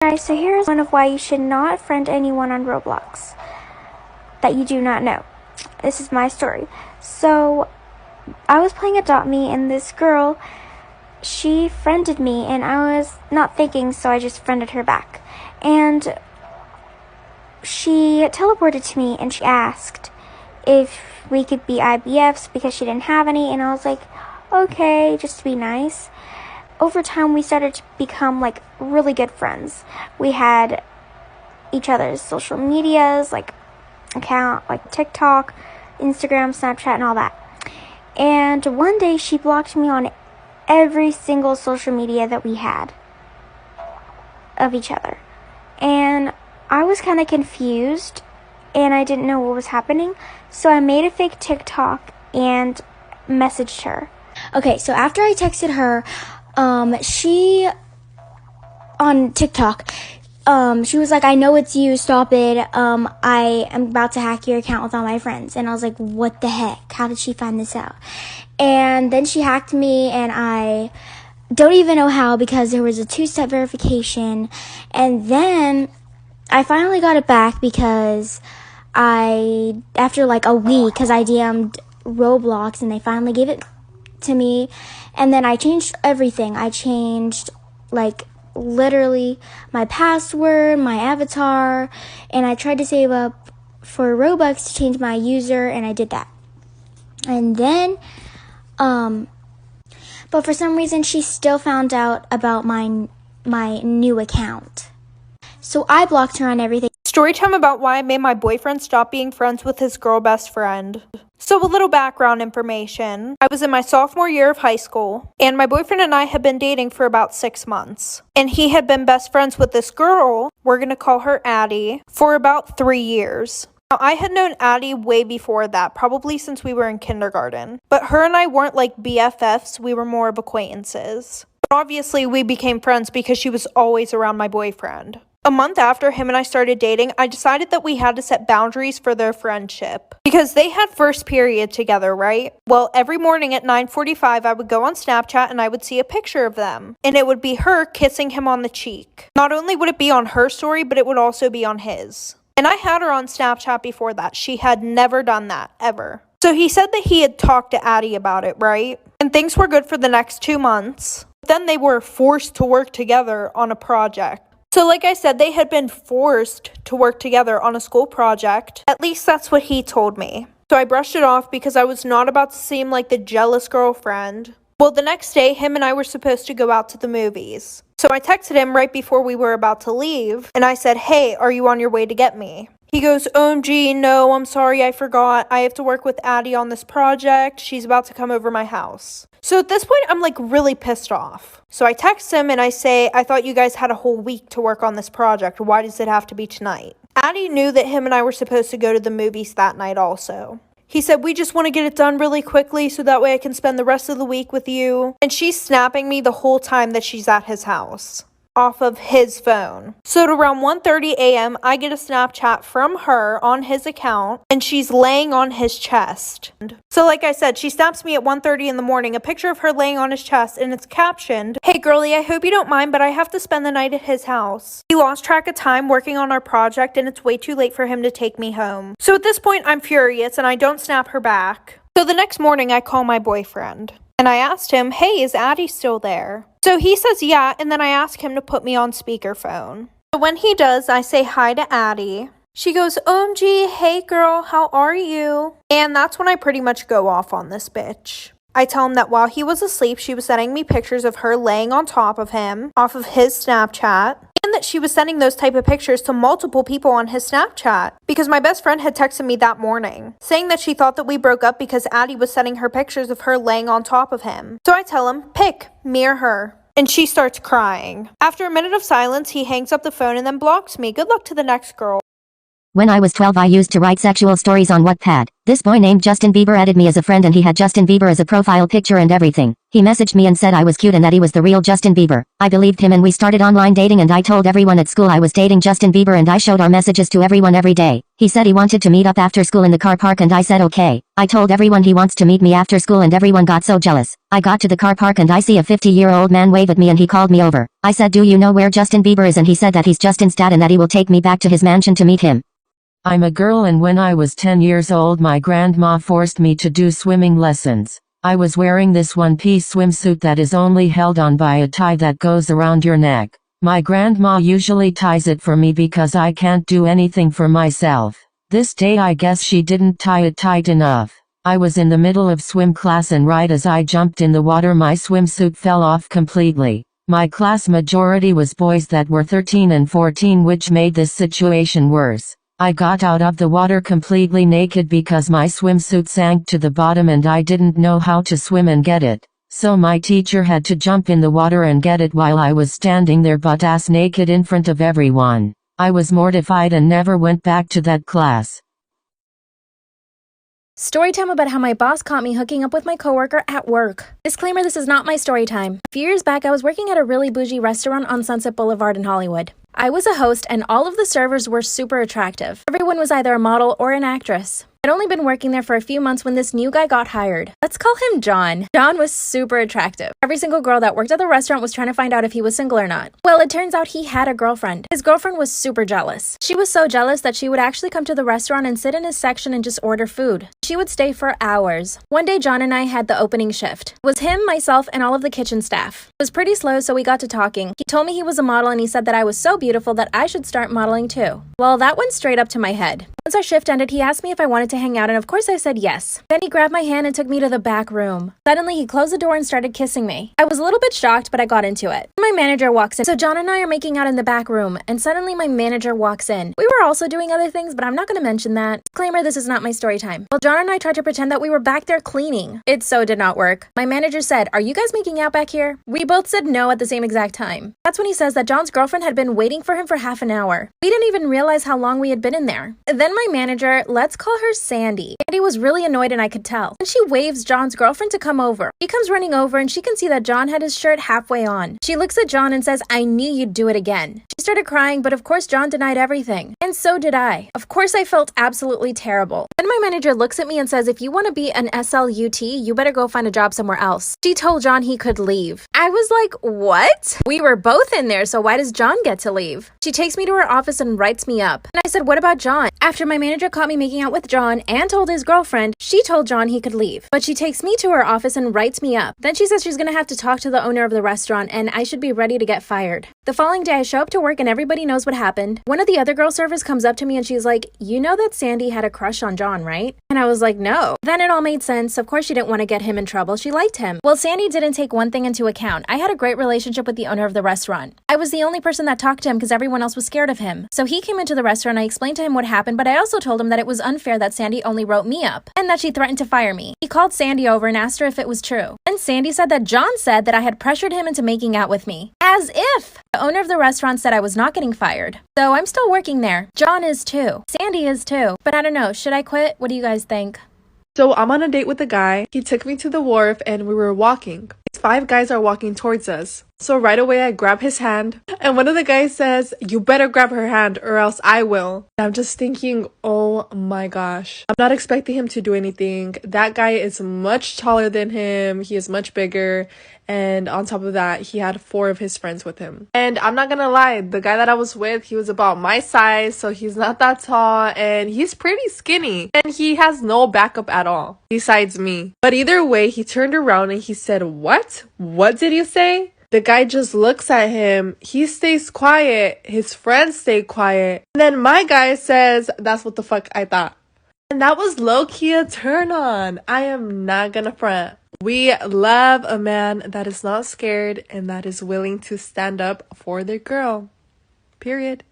Guys, so here's one of why you should not friend anyone on Roblox that you do not know. This is my story. So, I was playing Adopt Me, and this girl, she friended me, and I was not thinking, so I just friended her back. And she teleported to me, and she asked if we could be IBFs because she didn't have any, and I was like, okay, just to be nice. Over time, we started to become like really good friends. We had each other's social medias, like account, like TikTok, Instagram, Snapchat, and all that. And one day she blocked me on every single social media that we had of each other. And I was kind of confused and I didn't know what was happening. So I made a fake TikTok and messaged her. Okay, so after I texted her, she, on TikTok, she was like, I know it's you, stop it, I am about to hack your account with all my friends. And I was like, what the heck? How did she find this out? And then she hacked me, and I don't even know how, because there was a 2-step verification. And then I finally got it back because after like a week, because I DM'd Roblox, and they finally gave it to me. And then I changed everything. I changed like literally my password, my avatar, and I tried to save up for Robux to change my user, and I did that. And then but for some reason she still found out about my new account. So I blocked her on everything. Story time about why I made my boyfriend stop being friends with his girl best friend. So a little background information. I was in my sophomore year of high school, and my boyfriend and I had been dating for about 6 months. And he had been best friends with this girl, we're going to call her Addie, for about 3 years. Now, I had known Addie way before that, probably since we were in kindergarten. But her and I weren't like BFFs, we were more of acquaintances. But obviously, we became friends because she was always around my boyfriend. A month after him and I started dating, I decided that we had to set boundaries for their friendship. Because they had first period together, right? Well, every morning at 9:45, I would go on Snapchat and I would see a picture of them. And it would be her kissing him on the cheek. Not only would it be on her story, but it would also be on his. And I had her on Snapchat before that. She had never done that, ever. So he said that he had talked to Addie about it, right? And things were good for the next 2 months. Then they were forced to work together on a project. So like I said, they had been forced to work together on a school project. At least that's what he told me. So I brushed it off because I was not about to seem like the jealous girlfriend. Well, the next day, him and I were supposed to go out to the movies. So I texted him right before we were about to leave, and I said, hey, are you on your way to get me? He goes, OMG, no, I'm sorry, I forgot. I have to work with Addie on this project. She's about to come over my house. So at this point, I'm like really pissed off. So I text him and I say, I thought you guys had a whole week to work on this project. Why does it have to be tonight? Addie knew that him and I were supposed to go to the movies that night also. He said, we just want to get it done really quickly so that way I can spend the rest of the week with you. And she's snapping me the whole time that she's at his house off of his phone. So at around 1:30 a.m., I get a Snapchat from her on his account, and she's laying on his chest. So like I said, she snaps me at 1:30 in the morning, a picture of her laying on his chest, and it's captioned, hey girlie, I hope you don't mind, but I have to spend the night at his house. He lost track of time working on our project, and it's way too late for him to take me home. So at this point, I'm furious, and I don't snap her back. So the next morning, I call my boyfriend. And I asked him, hey, is Addie still there? So he says yeah, and then I ask him to put me on speakerphone. So when he does, I say hi to Addie. She goes, OMG, hey girl, how are you? And that's when I pretty much go off on this bitch. I tell him that while he was asleep, she was sending me pictures of her laying on top of him, off of his Snapchat. And that she was sending those type of pictures to multiple people on his Snapchat because my best friend had texted me that morning saying that she thought that we broke up because Addie was sending her pictures of her laying on top of him. So I tell him, pick me or her. And she starts crying. After a minute of silence, he hangs up the phone and then blocks me. Good luck to the next girl. When I was 12, I used to write sexual stories on Wattpad. This boy named Justin Bieber added me as a friend and he had Justin Bieber as a profile picture and everything. He messaged me and said I was cute and that he was the real Justin Bieber. I believed him and we started online dating and I told everyone at school I was dating Justin Bieber and I showed our messages to everyone every day. He said he wanted to meet up after school in the car park and I said okay. I told everyone he wants to meet me after school and everyone got so jealous. I got to the car park and I see a 50-year-old man wave at me and he called me over. I said, do you know where Justin Bieber is? And he said that he's Justin's dad and that he will take me back to his mansion to meet him. I'm a girl and when I was 10 years old my grandma forced me to do swimming lessons. I was wearing this one-piece swimsuit that is only held on by a tie that goes around your neck. My grandma usually ties it for me because I can't do anything for myself. This day I guess she didn't tie it tight enough. I was in the middle of swim class and right as I jumped in the water my swimsuit fell off completely. My class majority was boys that were 13 and 14 which made this situation worse. I got out of the water completely naked because my swimsuit sank to the bottom and I didn't know how to swim and get it. So my teacher had to jump in the water and get it while I was standing there butt-ass naked in front of everyone. I was mortified and never went back to that class. Story time about how my boss caught me hooking up with my coworker at work. Disclaimer, this is not my story time. A few years back, I was working at a really bougie restaurant on Sunset Boulevard in Hollywood. I was a host and all of the servers were super attractive. Everyone was either a model or an actress. I'd only been working there for a few months when this new guy got hired. Let's call him John. John was super attractive. Every single girl that worked at the restaurant was trying to find out if he was single or not. Well, it turns out he had a girlfriend. His girlfriend was super jealous. She was so jealous that she would actually come to the restaurant and sit in his section and just order food. She would stay for hours. One day, John and I had the opening shift. It was him, myself, and all of the kitchen staff. It was pretty slow, so we got to talking. He told me he was a model and he said that I was so beautiful that I should start modeling too. Well, that went straight up to my head. Once our shift ended, he asked me if I wanted to hang out, and of course I said yes. Then he grabbed my hand and took me to the back room. Suddenly, he closed the door and started kissing me. I was a little bit shocked, but I got into it. My manager walks in. So John and I are making out in the back room, and suddenly my manager walks in. We were also doing other things, but I'm not going to mention that. Disclaimer, this is not my story time. Well, John and I tried to pretend that we were back there cleaning. It so did not work. My manager said, "Are you guys making out back here?" We both said no at the same exact time. That's when he says that John's girlfriend had been waiting for him for half an hour. We didn't even realize how long we had been in there. Then my manager, let's call her Sandy. Sandy was really annoyed and I could tell. And she waves John's girlfriend to come over. She comes running over and she can see that John had his shirt halfway on. She looks at John and says, "I knew you'd do it again." She started crying, but of course John denied everything. And so did I. Of course I felt absolutely terrible. Then my manager looks at me and says, "If you want to be an SLUT, you better go find a job somewhere else." She told John he could leave. I was like, what? We were both in there, so why does John get to leave? She takes me to her office and writes me up. And I said, what about John? After my manager caught me making out with John and told his girlfriend, she told John he could leave. But she takes me to her office and writes me up. Then she says she's gonna have to talk to the owner of the restaurant and I should be ready to get fired. The following day I show up to work and everybody knows what happened. One of the other girl servers comes up to me and she's like, "You know that Sandy had a crush on John, right?" And I was like, no. Then it all made sense. Of course she didn't want to get him in trouble. She liked him. Well, Sandy didn't take one thing into account. I had a great relationship with the owner of the restaurant. I was the only person that talked to him because everyone else was scared of him. So he came into the restaurant, I explained to him what happened, but I also told him that it was unfair that Sandy only wrote me up and that she threatened to fire me. He called Sandy over and asked her if it was true. And Sandy said that John said that I had pressured him into making out with me. As if! The owner of the restaurant said I was not getting fired. So I'm still working there. John is too. Sandy is too. But I don't know. Should I quit? What do you guys think? So I'm on a date with a guy. He took me to the wharf and we were walking. 5 guys are walking towards us. So right away I grab his hand and one of the guys says, "You better grab her hand or else I will." And I'm just thinking, oh my gosh. I'm not expecting him to do anything. That guy is much taller than him. He is much bigger. And on top of that, he had 4 of his friends with him. And I'm not gonna lie, the guy that I was with, he was about my size, so he's not that tall, and he's pretty skinny. And he has no backup at all, besides me. But either way, he turned around and he said, "What? What did you say?" The guy just looks at him. He stays quiet. His friends stay quiet. And then my guy says, "That's what the fuck I thought." And that was low-key a turn on. I am not gonna front. We love a man that is not scared and that is willing to stand up for their girl. Period.